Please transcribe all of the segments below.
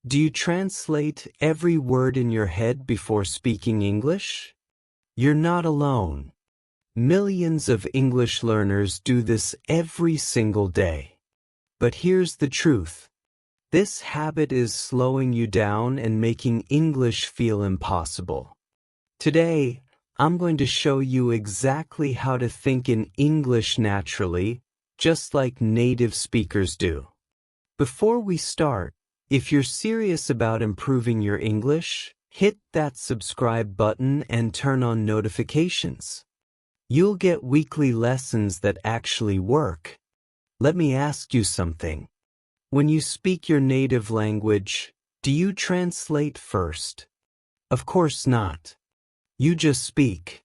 Do you translate every word in your head before speaking English? You're not alone. Millions of English learners do this every single day. But here's the truth. This habit is slowing you down and making English feel impossible. Today, I'm going to show you exactly how to think in English naturally, just like native speakers do. Before we start, if you're serious about improving your English, hit that subscribe button and turn on notifications. You'll get weekly lessons that actually work. Let me ask you something. When you speak your native language, do you translate first? Of course not. You just speak.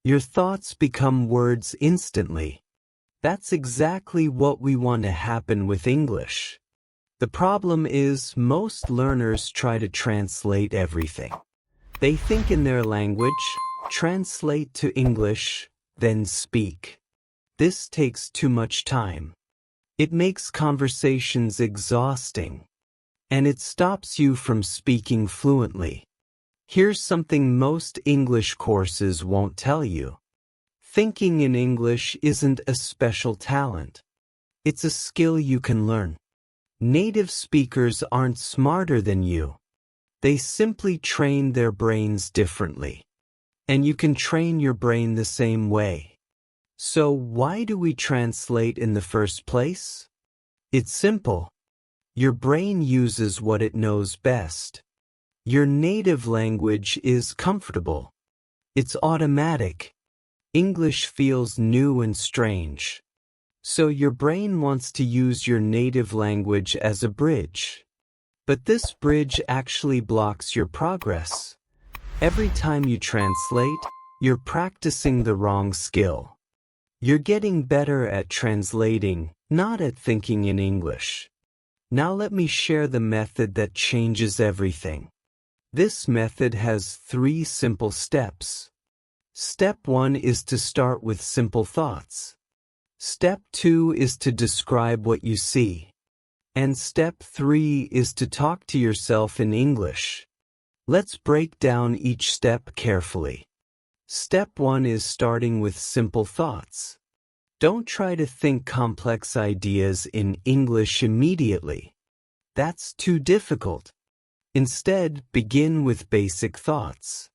Your thoughts become words instantly. That's exactly what we want to happen with English. The problem is most learners try to translate everything. They think in their language, translate to English, then speak. This takes too much time. It makes conversations exhausting, and it stops you from speaking fluently. Here's something most English courses won't tell you. Thinking in English isn't a special talent. It's a skill you can learn. Native speakers aren't smarter than you. They simply train their brains differently. And you can train your brain the same way. So why do we translate in the first place? It's simple. Your brain uses what it knows best. Your native language is comfortable. It's automatic. English feels new and strange. So your brain wants to use your native language as a bridge. But this bridge actually blocks your progress. Every time you translate, you're practicing the wrong skill. You're getting better at translating, not at thinking in English. Now let me share the method that changes everything. This method has 3 simple steps. Step 1 is to start with simple thoughts. Step 2 is to describe what you see. And step 3 is to talk to yourself in English. Let's break down each step carefully. Step 1 is starting with simple thoughts. Don't try to think complex ideas in English immediately. That's too difficult. Instead, begin with basic thoughts.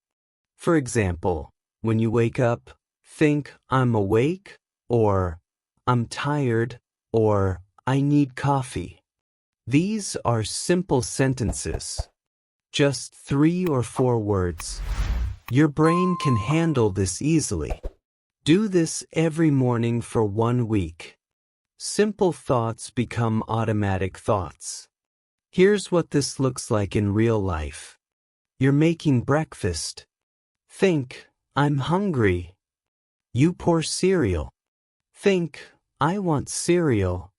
For example, when you wake up, think, I'm awake, or I'm tired, or I need coffee. These are simple sentences. Just 3 or 4 words. Your brain can handle this easily. Do this every morning for 1 week. Simple thoughts become automatic thoughts. Here's what this looks like in real life. You're making breakfast. Think, I'm hungry. You pour cereal. Think, I want cereal.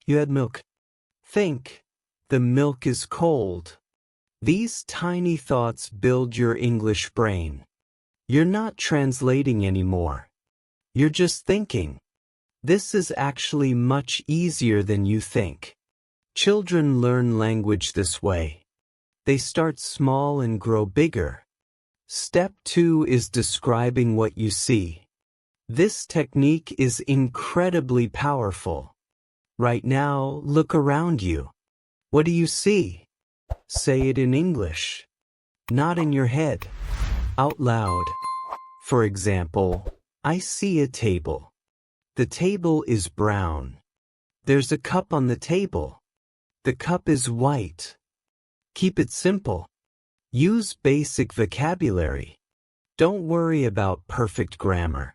You add milk. Think, the milk is cold. These tiny thoughts build your English brain. You're not translating anymore. You're just thinking. This is actually much easier than you think. Children learn language this way. They start small and grow bigger. Step 2 is describing what you see. This technique is incredibly powerful. Right now, look around you. What do you see? Say it in English. Not in your head. Out loud. For example, I see a table. The table is brown. There's a cup on the table. The cup is white. Keep it simple. Use basic vocabulary. Don't worry about perfect grammar.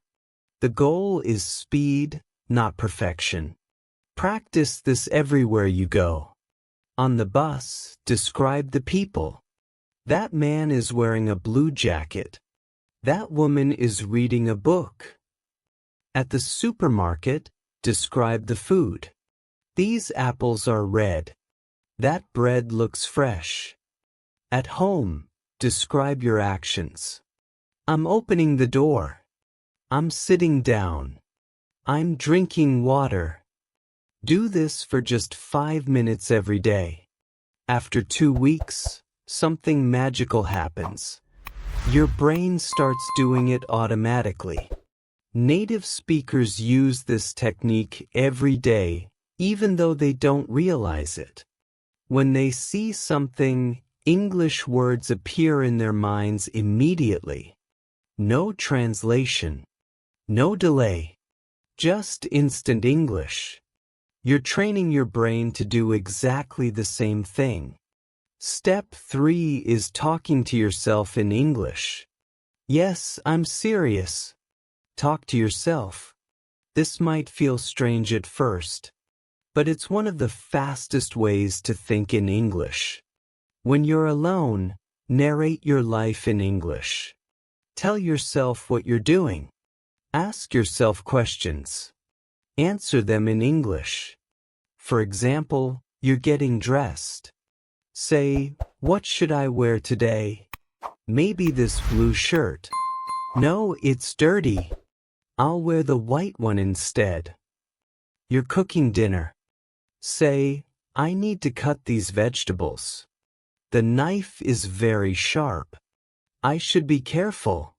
The goal is speed, not perfection. Practice this everywhere you go. On the bus, describe the people. That man is wearing a blue jacket. That woman is reading a book. At the supermarket, describe the food. These apples are red. That bread looks fresh. At home, describe your actions. I'm opening the door. I'm sitting down. I'm drinking water. Do this for just 5 minutes every day. After 2 weeks, something magical happens. Your brain starts doing it automatically. Native speakers use this technique every day, even though they don't realize it. When they see something, English words appear in their minds immediately. No translation. No delay. Just instant English. You're training your brain to do exactly the same thing. Step 3 is talking to yourself in English. Yes, I'm serious. Talk to yourself. This might feel strange at first, but it's one of the fastest ways to think in English. When you're alone, narrate your life in English. Tell yourself what you're doing. Ask yourself questions. Answer them in English. For example, you're getting dressed. Say, what should I wear today? Maybe this blue shirt. No, it's dirty. I'll wear the white one instead. You're cooking dinner. Say, I need to cut these vegetables. The knife is very sharp. I should be careful.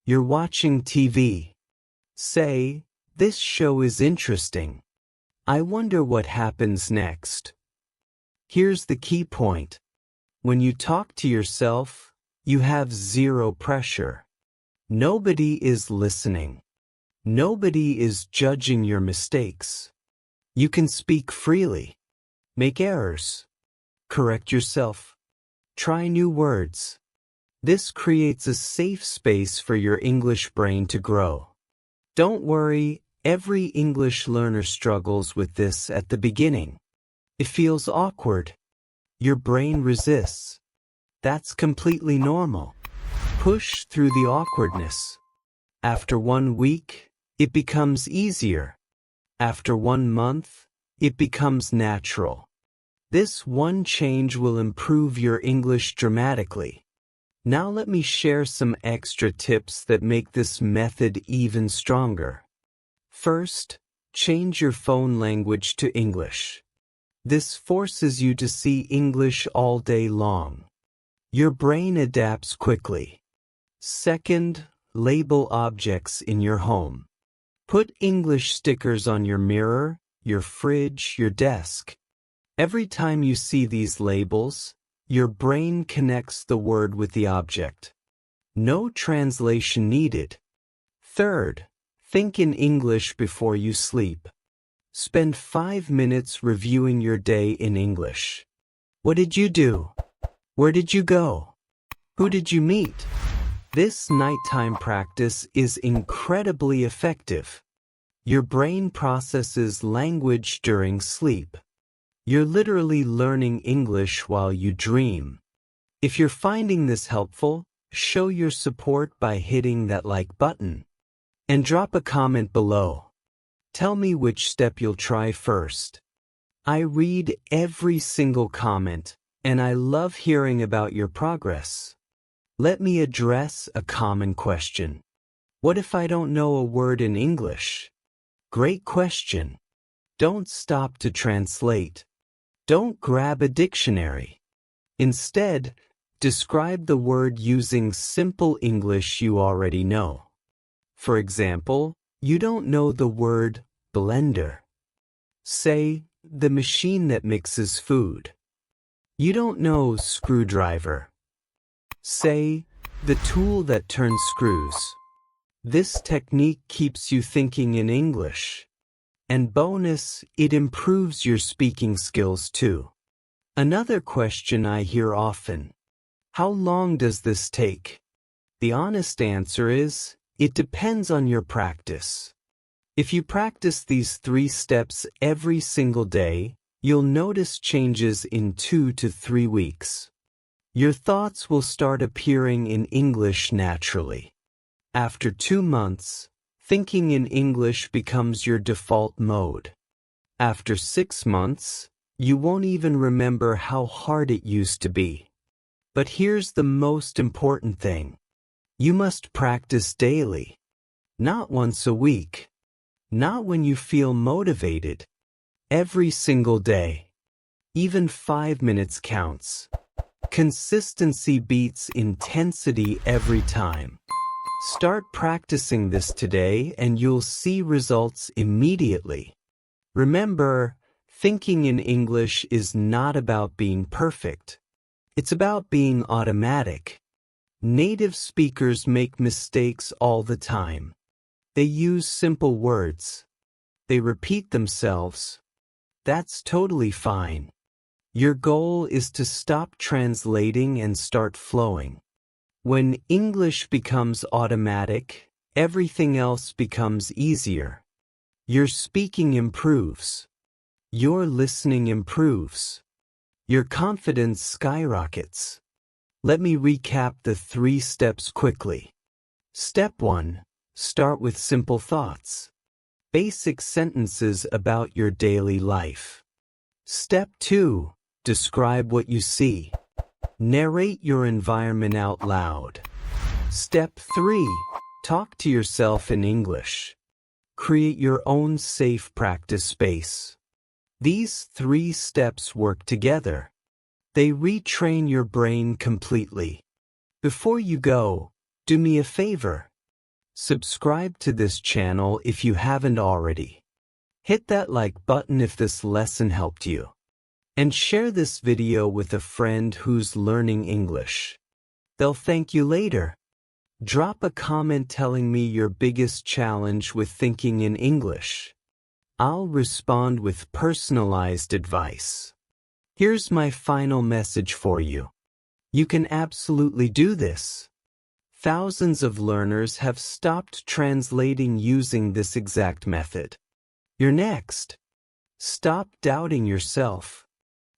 You're watching TV. Say, this show is interesting. I wonder what happens next. Here's the key point. When you talk to yourself, you have zero pressure. Nobody is listening. Nobody is judging your mistakes. You can speak freely. Make errors. Correct yourself. Try new words. This creates a safe space for your English brain to grow. Don't worry, every English learner struggles with this at the beginning. It feels awkward. Your brain resists. That's completely normal. Push through the awkwardness. After 1 week, it becomes easier. After 1 month, it becomes natural. This one change will improve your English dramatically. Now let me share some extra tips that make this method even stronger. First, change your phone language to English. This forces you to see English all day long. Your brain adapts quickly. Second, label objects in your home. Put English stickers on your mirror, your fridge, your desk. Every time you see these labels, your brain connects the word with the object. No translation needed. Third, think in English before you sleep. Spend 5 minutes reviewing your day in English. What did you do? Where did you go? Who did you meet? This nighttime practice is incredibly effective. Your brain processes language during sleep. You're literally learning English while you dream. If you're finding this helpful, show your support by hitting that like button. And drop a comment below. Tell me which step you'll try first. I read every single comment, and I love hearing about your progress. Let me address a common question. What if I don't know a word in English? Great question. Don't stop to translate. Don't grab a dictionary. Instead, describe the word using simple English you already know. For example, you don't know the word blender. Say, the machine that mixes food. You don't know screwdriver. Say, the tool that turns screws. This technique keeps you thinking in English. And bonus, it improves your speaking skills too. Another question I hear often. How long does this take? The honest answer is, it depends on your practice. If you practice these 3 steps every single day, you'll notice changes in 2 to 3 weeks. Your thoughts will start appearing in English naturally. After 2 months, thinking in English becomes your default mode. After 6 months, you won't even remember how hard it used to be. But here's the most important thing. You must practice daily. Not once a week. Not when you feel motivated. Every single day. Even 5 minutes counts. Consistency beats intensity every time. Start practicing this today and you'll see results immediately. Remember, thinking in English is not about being perfect. It's about being automatic. Native speakers make mistakes all the time. They use simple words. They repeat themselves. That's totally fine. Your goal is to stop translating and start flowing. When English becomes automatic, everything else becomes easier. Your speaking improves. Your listening improves. Your confidence skyrockets. Let me recap the 3 steps quickly. Step 1. Start with simple thoughts. Basic sentences about your daily life. Step 2. Describe what you see. Narrate your environment out loud. Step 3. Talk to yourself in English. Create your own safe practice space. These 3 steps work together. They retrain your brain completely. Before you go, do me a favor. Subscribe to this channel if you haven't already. Hit that like button if this lesson helped you. And share this video with a friend who's learning English. They'll thank you later. Drop a comment telling me your biggest challenge with thinking in English. I'll respond with personalized advice. Here's my final message for you. You can absolutely do this. Thousands of learners have stopped translating using this exact method. You're next. Stop doubting yourself.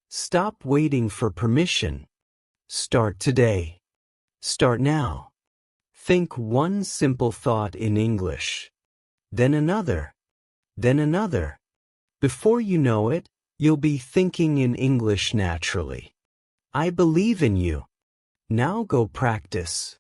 Stop waiting for permission. Start today. Start now. Think one simple thought in English. Then another. Then another. Before you know it, you'll be thinking in English naturally. I believe in you. Now go practice.